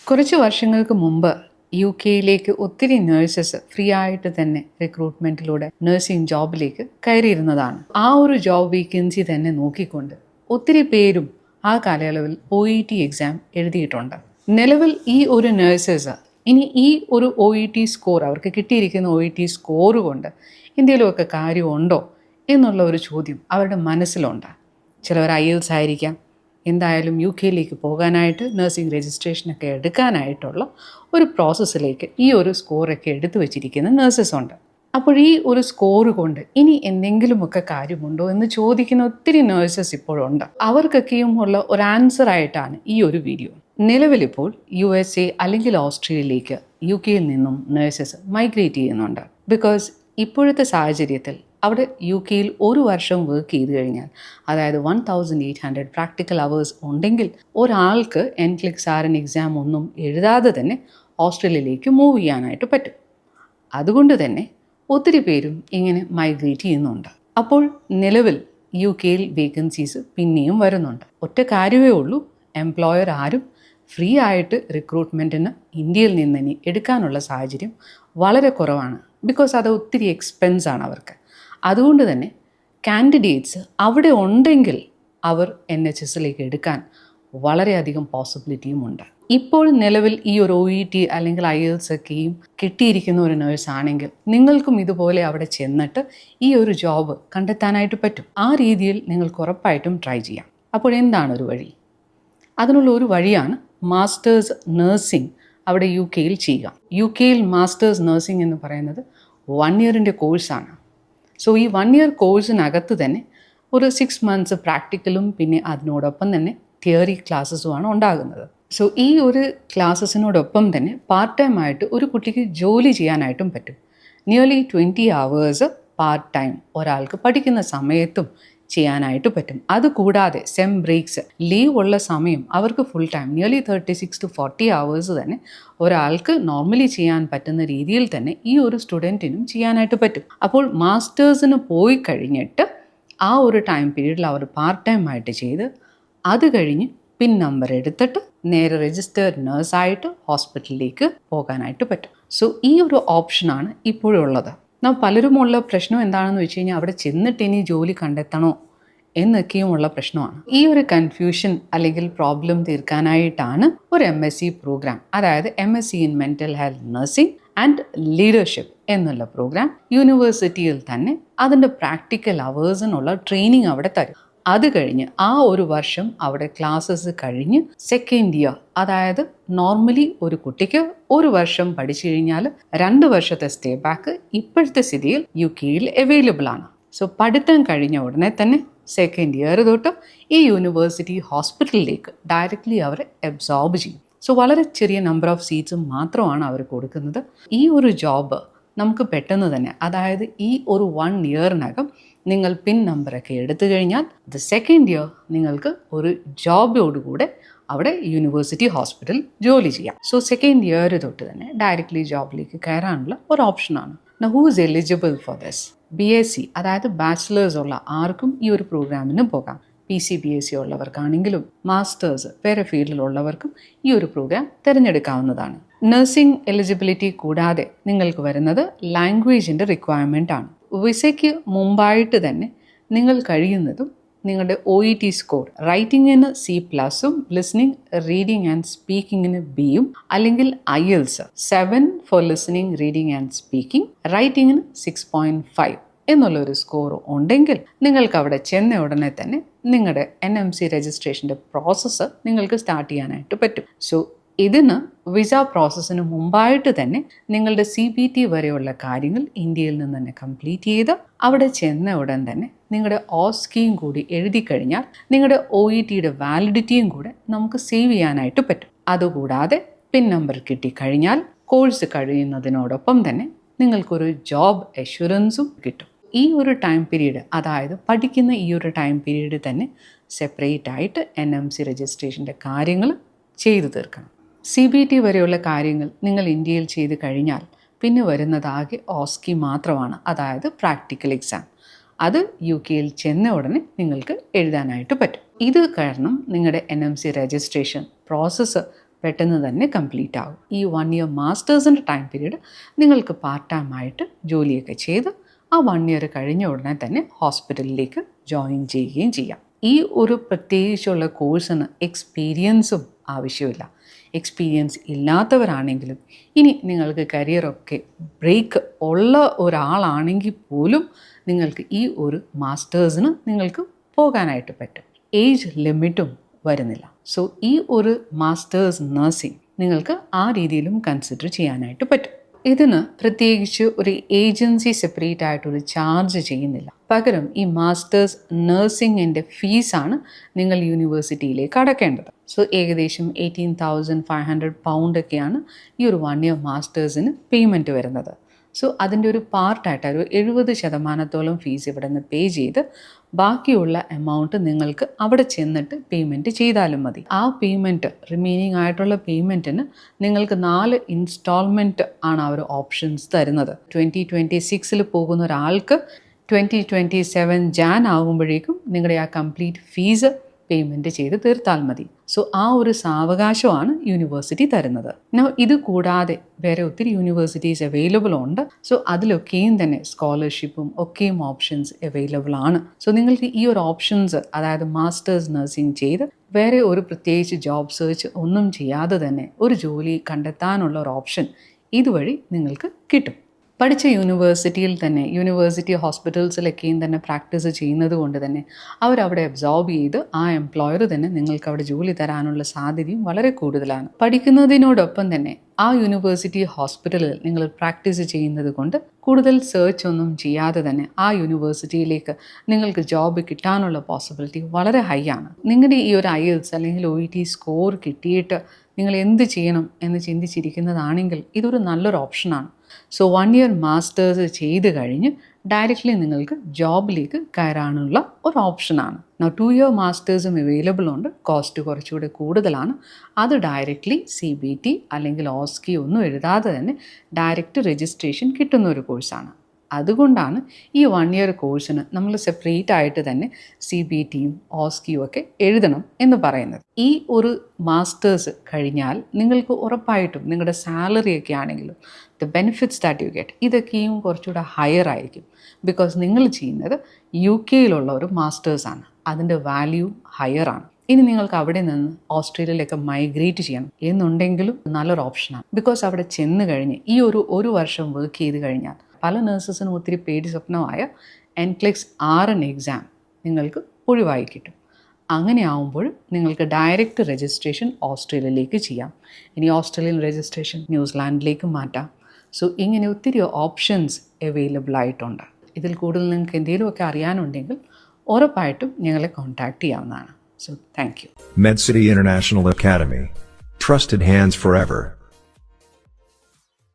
കുറച്ച് വർഷങ്ങൾക്ക് മുമ്പ് യു കെയിലേക്ക് ഒത്തിരി നേഴ്സസ് ഫ്രീ ആയിട്ട് തന്നെ റിക്രൂട്ട്മെൻറ്റിലൂടെ നഴ്സിംഗ് ജോബിലേക്ക് കയറിയിരുന്നതാണ്. ആ ഒരു ജോബ് വേക്കൻസി തന്നെ നോക്കിക്കൊണ്ട് ഒത്തിരി പേരും ആ കാലയളവിൽ OET എക്സാം എഴുതിയിട്ടുണ്ട്. നിലവിൽ ഈ ഒരു നേഴ്സസ് ഇനി ഈ ഒരു OET സ്കോർ, അവർക്ക് കിട്ടിയിരിക്കുന്ന OET സ്കോർ കൊണ്ട് എന്തെങ്കിലുമൊക്കെ കാര്യമുണ്ടോ എന്നുള്ള ഒരു ചോദ്യം അവരുടെ മനസ്സിലുണ്ട്. ചിലവർ IELTS ആയിരിക്കാം, എന്തായാലും യു കെയിലേക്ക് പോകാനായിട്ട് നഴ്സിംഗ് രജിസ്ട്രേഷനൊക്കെ എടുക്കാനായിട്ടുള്ള ഒരു പ്രോസസ്സിലേക്ക് ഈ ഒരു സ്കോറൊക്കെ എടുത്തു വച്ചിരിക്കുന്ന നേഴ്സസ് ഉണ്ട്. അപ്പോൾ ഈ ഒരു സ്കോർ കൊണ്ട് ഇനി എന്തെങ്കിലുമൊക്കെ കാര്യമുണ്ടോ എന്ന് ചോദിക്കുന്ന ഒത്തിരി നേഴ്സസ് ഇപ്പോഴുണ്ട്. അവർക്കൊക്കെയും ഉള്ള ഒരു ആൻസർ ആയിട്ടാണ് ഈ ഒരു വീഡിയോ. നിലവിലിപ്പോൾ USA അല്ലെങ്കിൽ ഓസ്ട്രേലിയയിലേക്ക് യു കെയിൽ നിന്നും നേഴ്സസ് മൈഗ്രേറ്റ് ചെയ്യുന്നുണ്ട്. ബിക്കോസ് ഇപ്പോഴത്തെ സാഹചര്യത്തിൽ അവിടെ യു കെയിൽ ഒരു വർഷം വർക്ക് ചെയ്ത് കഴിഞ്ഞാൽ, അതായത് 1800 പ്രാക്ടിക്കൽ അവേഴ്സ് ഉണ്ടെങ്കിൽ ഒരാൾക്ക് NCLEX RN എക്സാം ഒന്നും എഴുതാതെ തന്നെ ഓസ്ട്രേലിയയിലേക്ക് മൂവ് ചെയ്യാനായിട്ട് പറ്റും. അതുകൊണ്ട് തന്നെ ഒത്തിരി പേരും ഇങ്ങനെ മൈഗ്രേറ്റ് ചെയ്യുന്നുണ്ട്. അപ്പോൾ നിലവിൽ യു കെയിൽ വേക്കൻസീസ് പിന്നെയും വരുന്നുണ്ട്. ഒറ്റ കാര്യമേ ഉള്ളൂ, എംപ്ലോയർ ആരും ഫ്രീ ആയിട്ട് റിക്രൂട്ട്മെൻറ്റിന് ഇന്ത്യയിൽ നിന്ന് ഇനി എടുക്കാനുള്ള സാഹചര്യം വളരെ കുറവാണ്. ബിക്കോസ് അത് ഒത്തിരി എക്സ്പെൻസാണ് അവർക്ക്. അതുകൊണ്ട് തന്നെ കാൻഡിഡേറ്റ്സ് അവിടെ ഉണ്ടെങ്കിൽ അവർ NHSലേക്ക് എടുക്കാൻ വളരെയധികം പോസിബിലിറ്റിയും ഉണ്ട്. ഇപ്പോൾ നിലവിൽ ഈ ഒരു OET അല്ലെങ്കിൽ IELTS ഒക്കെയും കിട്ടിയിരിക്കുന്ന ഒരു നേഴ്സ് ആണെങ്കിൽ നിങ്ങൾക്കും ഇതുപോലെ അവിടെ ചെന്നിട്ട് ഈ ഒരു ജോബ് കണ്ടെത്താനായിട്ട് പറ്റും. ആ രീതിയിൽ നിങ്ങൾക്ക് ഉറപ്പായിട്ടും ട്രൈ ചെയ്യാം. അപ്പോൾ എന്താണ് ഒരു വഴി? അതിനുള്ള ഒരു വഴിയാണ് മാസ്റ്റേഴ്സ് നഴ്സിംഗ് അവിടെ യു കെയിൽ ചെയ്യുക. യു കെയിൽ മാസ്റ്റേഴ്സ് നഴ്സിംഗ് എന്ന് പറയുന്നത് 1 ഇയറിൻ്റെ കോഴ്സാണ്. സോ ഈ 1 ഇയർ കോഴ്സിനകത്ത് തന്നെ ഒരു 6 മന്ത്സ് പ്രാക്ടിക്കലും പിന്നെ അതിനോടൊപ്പം തന്നെ തിയറി ക്ലാസ്സസുമാണ് ഉണ്ടാകുന്നത്. സോ ഈ ഒരു ക്ലാസ്സസിനോടൊപ്പം തന്നെ പാർട്ട് ടൈം ആയിട്ട് ഒരു കുട്ടിക്ക് ജോലി ചെയ്യാനായിട്ടും പറ്റും. നിയർലി 20 hours പാർട്ട് ടൈം ഒരാൾക്ക് പഠിക്കുന്ന സമയത്തും ചെയ്യാനായിട്ട് പറ്റും. അതുകൂടാതെ സെം ബ്രേക്സ്, ലീവ് ഉള്ള സമയം അവർക്ക് full time nearly 36 to 40 hours തന്നെ ഒരാൾക്ക് നോർമലി ചെയ്യാൻ പറ്റുന്ന രീതിയിൽ തന്നെ ഈ ഒരു സ്റ്റുഡൻറ്റിനും ചെയ്യാനായിട്ട് പറ്റും. അപ്പോൾ മാസ്റ്റേഴ്സിന് പോയി കഴിഞ്ഞിട്ട് ആ ഒരു ടൈം പീരീഡിൽ അവർ പാർട്ട് ടൈം ആയിട്ട് ചെയ്ത് അത് കഴിഞ്ഞ് പിൻ നമ്പർ എടുത്തിട്ട് നേരെ രജിസ്റ്റേർഡ് നേഴ്സായിട്ട് ഹോസ്പിറ്റലിലേക്ക് പോകാനായിട്ട് പറ്റും. സോ ഈ ഒരു ഓപ്ഷനാണ് ഇപ്പോഴുള്ളത്. പലരുമുള്ള പ്രശ്നം എന്താണെന്ന് വെച്ച് കഴിഞ്ഞാൽ അവിടെ ചെന്നിട്ട് ഇനി ജോലി കണ്ടെത്തണോ എന്നൊക്കെയുമുള്ള പ്രശ്നമാണ്. ഈ ഒരു കൺഫ്യൂഷൻ അല്ലെങ്കിൽ പ്രോബ്ലം തീർക്കാനായിട്ടാണ് ഒരു MSc പ്രോഗ്രാം, അതായത് MSc in mental health nursing and leadership എന്നുള്ള പ്രോഗ്രാം യൂണിവേഴ്സിറ്റിയിൽ തന്നെ അതിൻ്റെ പ്രാക്ടിക്കൽ അവേഴ്സിനുള്ള ട്രെയിനിങ് അവിടെ തരും. അത് കഴിഞ്ഞ് ആ ഒരു വർഷം അവിടെ ക്ലാസ്സസ് കഴിഞ്ഞ് സെക്കൻഡ് ഇയർ, അതായത് നോർമലി ഒരു കുട്ടിക്ക് ഒരു വർഷം പഠിച്ചു കഴിഞ്ഞാൽ 2 വർഷത്തെ സ്റ്റേ ബാക്ക് ഇപ്പോഴത്തെ സ്ഥിതിയിൽ യു കെയിൽ അവൈലബിൾ ആണ്. സോ പഠിത്തം കഴിഞ്ഞ ഉടനെ തന്നെ സെക്കൻഡ് ഇയർ തൊട്ട് ഈ യൂണിവേഴ്സിറ്റി ഹോസ്പിറ്റലിലേക്ക് ഡയറക്റ്റ്ലി അവരെ അബ്സോർബ് ചെയ്യും. സോ വളരെ ചെറിയ നമ്പർ ഓഫ് സീറ്റ്സ് മാത്രമാണ് അവർ കൊടുക്കുന്നത്. ഈ ഒരു ജോബ് നമുക്ക് പെട്ടെന്ന് തന്നെ, അതായത് ഈ ഒരു 1 ഇയറിനകം നിങ്ങൾ പിൻ നമ്പറൊക്കെ എടുത്തു കഴിഞ്ഞാൽ സെക്കൻഡ് ഇയർ നിങ്ങൾക്ക് ഒരു ജോബോടുകൂടെ അവിടെ യൂണിവേഴ്സിറ്റി ഹോസ്പിറ്റൽ ജോലി ചെയ്യാം. സോ സെക്കൻഡ് ഇയർ തൊട്ട് തന്നെ ഡയറക്റ്റ്ലി ജോബിലേക്ക് കയറാനുള്ള ഒരു ഓപ്ഷനാണ്. Now who is eligible for this? BSc, അതായത് ബാച്ചിലേഴ്സ് ഉള്ള ആർക്കും ഈ ഒരു പ്രോഗ്രാമിന് പോകാം. PCBSc ഉള്ളവർക്കാണെങ്കിലും മാസ്റ്റേഴ്സ് വേറെ ഫീൽഡിലുള്ളവർക്കും ഈ ഒരു പ്രോഗ്രാം തിരഞ്ഞെടുക്കാവുന്നതാണ്. നഴ്സിംഗ് എലിജിബിലിറ്റി കൂടാതെ നിങ്ങൾക്ക് വരുന്നത് ലാംഗ്വേജിൻ്റെ റിക്വയർമെൻ്റ് ആണ്. വിസയ്ക്ക് മുമ്പായിട്ട് തന്നെ നിങ്ങൾ കഴിയുന്നതും നിങ്ങളുടെ OET സ്കോർ റൈറ്റിങ്ങിന് C+ഉം ലിസണിങ്, റീഡിങ് ആൻഡ് സ്പീക്കിങ്ങിന് Bയും അല്ലെങ്കിൽ IELTS 7 for listening, reading and speaking, റൈറ്റിങ്ങിന് 6.5 എന്നുള്ളൊരു സ്കോർ ഉണ്ടെങ്കിൽ നിങ്ങൾക്ക് അവിടെ ചെന്ന ഉടനെ തന്നെ നിങ്ങളുടെ NMC രജിസ്ട്രേഷൻ്റെ പ്രോസസ്സ് നിങ്ങൾക്ക് സ്റ്റാർട്ട് ചെയ്യാനായിട്ട് പറ്റും. സോ ഇതിന് വിസ പ്രോസസ്സിന് മുമ്പായിട്ട് തന്നെ നിങ്ങളുടെ CBT വരെയുള്ള കാര്യങ്ങൾ ഇന്ത്യയിൽ നിന്ന് തന്നെ കംപ്ലീറ്റ് ചെയ്ത് അവിടെ ചെന്ന ഉടൻ തന്നെ നിങ്ങളുടെ OSCEയും കൂടി എഴുതി കഴിഞ്ഞാൽ നിങ്ങളുടെ OETയുടെ വാലിഡിറ്റിയും കൂടെ നമുക്ക് സേവ് ചെയ്യാനായിട്ട് പറ്റും. അതുകൂടാതെ പിൻ നമ്പർ കിട്ടിക്കഴിഞ്ഞാൽ കോഴ്സ് കഴിയുന്നതിനോടൊപ്പം തന്നെ നിങ്ങൾക്കൊരു ജോബ് അഷ്വറൻസും കിട്ടും. ഈ ഒരു ടൈം പീരീഡ്, അതായത് പഠിക്കുന്ന ഈ ഒരു ടൈം പീരീഡ് തന്നെ സെപ്പറേറ്റ് ആയിട്ട് NMC രജിസ്ട്രേഷൻ്റെ കാര്യങ്ങൾ ചെയ്തു തീർക്കണം. CBT വരെയുള്ള കാര്യങ്ങൾ നിങ്ങൾ ഇന്ത്യയിൽ ചെയ്ത് കഴിഞ്ഞാൽ പിന്നെ വരുന്നതാകെ OSCE മാത്രമാണ്, അതായത് പ്രാക്ടിക്കൽ എക്സാം. അത് യു കെയിൽ ചെന്ന ഉടനെ നിങ്ങൾക്ക് എഴുതാനായിട്ട് പറ്റും. ഇത് കാരണം നിങ്ങളുടെ NMC രജിസ്ട്രേഷൻ പ്രോസസ്സ് പെട്ടെന്ന് തന്നെ കംപ്ലീറ്റ് ആകും. ഈ 1 ഇയർ മാസ്റ്റേഴ്സിൻ്റെ ടൈം പീരീഡ് നിങ്ങൾക്ക് പാർട്ട് ടൈം ആയിട്ട് ജോലിയൊക്കെ ചെയ്ത് ആ 1 ഇയർ കഴിഞ്ഞ ഉടനെ തന്നെ ഹോസ്പിറ്റലിലേക്ക് ജോയിൻ ചെയ്യുകയും ചെയ്യാം. ഈ ഒരു പ്രത്യേകിച്ചുള്ള കോഴ്സിന് എക്സ്പീരിയൻസും ആവശ്യമില്ല. എക്സ്പീരിയൻസ് ഇല്ലാത്തവരാണെങ്കിലും ഇനി നിങ്ങൾക്ക് കരിയറൊക്കെ ബ്രേക്ക് ഉള്ള ഒരാളാണെങ്കിൽ പോലും നിങ്ങൾക്ക് ഈ ഒരു മാസ്റ്റേഴ്സിന് നിങ്ങൾക്ക് പോകാനായിട്ട് പറ്റും. ഏജ് ലിമിറ്റും വരുന്നില്ല. സോ ഈ ഒരു മാസ്റ്റേഴ്സ് നഴ്സിംഗ് നിങ്ങൾക്ക് ആ രീതിയിലും കൺസിഡർ ചെയ്യാനായിട്ട് പറ്റും. ഇതിന് പ്രത്യേകിച്ച് ഒരു ഏജൻസി സെപ്പറേറ്റ് ആയിട്ടൊരു ചാർജ് ചെയ്യുന്നില്ല. പകരം ഈ മാസ്റ്റേഴ്സ് നഴ്സിംഗിൻ്റെ ഫീസാണ് നിങ്ങൾ യൂണിവേഴ്സിറ്റിയിലേക്ക് അടക്കേണ്ടത്. സോ ഏകദേശം 18,500 പൗണ്ട് ഒക്കെയാണ് ഈ ഒരു 1 ഇയർ മാസ്റ്റേഴ്സിന് പേയ്മെൻറ്റ് വരുന്നത്. സോ അതിൻ്റെ ഒരു പാർട്ടായിട്ട് ഒരു 70% ഫീസ് ഇവിടെ നിന്ന് പേ ചെയ്ത് ബാക്കിയുള്ള എമൗണ്ട് നിങ്ങൾക്ക് അവിടെ ചെന്നിട്ട് പേയ്മെൻറ്റ് ചെയ്താലും മതി. ആ പേയ്മെൻറ്റ് റിമൈനിങ് ആയിട്ടുള്ള പേയ്മെൻറ്റിന് നിങ്ങൾക്ക് 4 ഇൻസ്റ്റാൾമെൻറ്റ് ആണ് അവർ ഓപ്ഷൻസ് തരുന്നത്. 2026 പോകുന്ന ഒരാൾക്ക് 2027 ജാൻ ആകുമ്പോഴേക്കും നിങ്ങളുടെ ആ കംപ്ലീറ്റ് ഫീസ് പേയ്മെൻറ്റ് ചെയ്ത് തീർത്താൽ മതി. സോ ആ ഒരു സാവകാശമാണ് യൂണിവേഴ്സിറ്റി തരുന്നത്. ഇത് കൂടാതെ വേറെ ഒത്തിരി യൂണിവേഴ്സിറ്റീസ് അവൈലബിൾ ഉണ്ട്. സോ അതിലൊക്കെയും തന്നെ സ്കോളർഷിപ്പും ഒക്കെയും ഓപ്ഷൻസ് അവൈലബിൾ ആണ്. സോ നിങ്ങൾക്ക് ഈ ഒരു ഓപ്ഷൻസ്, അതായത് മാസ്റ്റേഴ്സ് നഴ്സിംഗ് ചെയ്ത് വേറെ ഒരു പ്രത്യേകിച്ച് ജോബ് സെർച്ച് ഒന്നും ചെയ്യാതെ തന്നെ ഒരു ജോലി കണ്ടെത്താനുള്ള ഒരു ഓപ്ഷൻ ഇതുവഴി നിങ്ങൾക്ക് കിട്ടും. പഠിച്ച യൂണിവേഴ്സിറ്റിയിൽ തന്നെ, യൂണിവേഴ്സിറ്റി ഹോസ്പിറ്റൽസിലൊക്കെയും തന്നെ പ്രാക്ടീസ് ചെയ്യുന്നത് കൊണ്ട് തന്നെ അവരവിടെ അബ്സോർബ് ചെയ്ത് ആ എംപ്ലോയർ തന്നെ നിങ്ങൾക്ക് അവിടെ ജോലി തരാനുള്ള സാധ്യതയും വളരെ കൂടുതലാണ്. പഠിക്കുന്നതിനോടൊപ്പം തന്നെ ആ യൂണിവേഴ്സിറ്റി ഹോസ്പിറ്റലിൽ നിങ്ങൾ പ്രാക്ടീസ് ചെയ്യുന്നത് കൊണ്ട് കൂടുതൽ സെർച്ച് ഒന്നും ചെയ്യാതെ തന്നെ ആ യൂണിവേഴ്സിറ്റിയിലേക്ക് നിങ്ങൾക്ക് ജോബ് കിട്ടാനുള്ള പോസിബിലിറ്റി വളരെ ഹൈ ആണ്. നിങ്ങളുടെ ഈ ഒരു IELTS അല്ലെങ്കിൽ OET സ്കോർ കിട്ടിയിട്ട് നിങ്ങൾ എന്ത് ചെയ്യണം എന്ന് ചിന്തിച്ചിരിക്കുന്നതാണെങ്കിൽ ഇതൊരു നല്ലൊരു ഓപ്ഷനാണ്. സോ 1 ഇയർ മാസ്റ്റേഴ്സ് ചെയ്ത് കഴിഞ്ഞ് ഡയറക്റ്റ്ലി നിങ്ങൾക്ക് ജോബിലേക്ക് കയറാനുള്ള ഒരു ഓപ്ഷനാണ്. 2 ഇയർ മാസ്റ്റേഴ്സും അവൈലബിൾ ഉണ്ട്. കോസ്റ്റ് കുറച്ചുകൂടെ കൂടുതലാണ്. അത് ഡയറക്റ്റ്ലി CBT അല്ലെങ്കിൽ OSCE ഒന്നും എഴുതാതെ തന്നെ ഡയറക്റ്റ് രജിസ്ട്രേഷൻ കിട്ടുന്ന ഒരു കോഴ്സാണ്. അതുകൊണ്ടാണ് ഈ 1 ഇയർ കോഴ്സിന് നമ്മൾ സെപ്പറേറ്റ് ആയിട്ട് തന്നെ CBTയും OSCEയും ഒക്കെ എഴുതണം എന്ന് പറയുന്നത്. ഈ ഒരു മാസ്റ്റേഴ്സ് കഴിഞ്ഞാൽ നിങ്ങൾക്ക് ഉറപ്പായിട്ടും നിങ്ങളുടെ സാലറി ഒക്കെ ആണെങ്കിലും the benefits that you get ഇതൊക്കെയും കുറച്ചുകൂടെ ഹയർ ആയിരിക്കും. ബിക്കോസ് നിങ്ങൾ ചെയ്യുന്നത് UK ഒരു മാസ്റ്റേഴ്സാണ്. അതിൻ്റെ വാല്യൂ ഹയർ ആണ്. ഇനി നിങ്ങൾക്ക് അവിടെ നിന്ന് ഓസ്ട്രേലിയയിലേക്ക് മൈഗ്രേറ്റ് ചെയ്യണം എന്നുണ്ടെങ്കിലും നല്ലൊരു ഓപ്ഷനാണ്. ബിക്കോസ് അവിടെ ചെന്ന് കഴിഞ്ഞ് ഈ ഒരു വർഷം വർക്ക് ചെയ്ത് കഴിഞ്ഞാൽ പല നഴ്സസിനും ഒത്തിരി പേടി സ്വപ്നമായ NCLEX RN എക്സാം നിങ്ങൾക്ക് ഒഴിവായി കിട്ടും. അങ്ങനെ ആവുമ്പോൾ നിങ്ങൾക്ക് ഡയറക്റ്റ് രജിസ്ട്രേഷൻ ഓസ്ട്രേലിയയിലേക്ക് ചെയ്യാം. ഇനി ഓസ്ട്രേലിയൻ രജിസ്ട്രേഷൻ ന്യൂസിലാൻഡിലേക്ക് മാറ്റാം. സോ ഇങ്ങനെ ഒത്തിരി ഓപ്ഷൻസ് അവൈലബിൾ ആയിട്ടുണ്ട്. ഇതിൽ കൂടുതൽ നിങ്ങൾക്ക് എന്തെങ്കിലുമൊക്കെ അറിയാനുണ്ടെങ്കിൽ ഉറപ്പായിട്ടും ഞങ്ങളെ കോൺടാക്ട് ചെയ്യാവുന്നതാണ്. So thank you. MedCity International Academy. Trusted hands forever.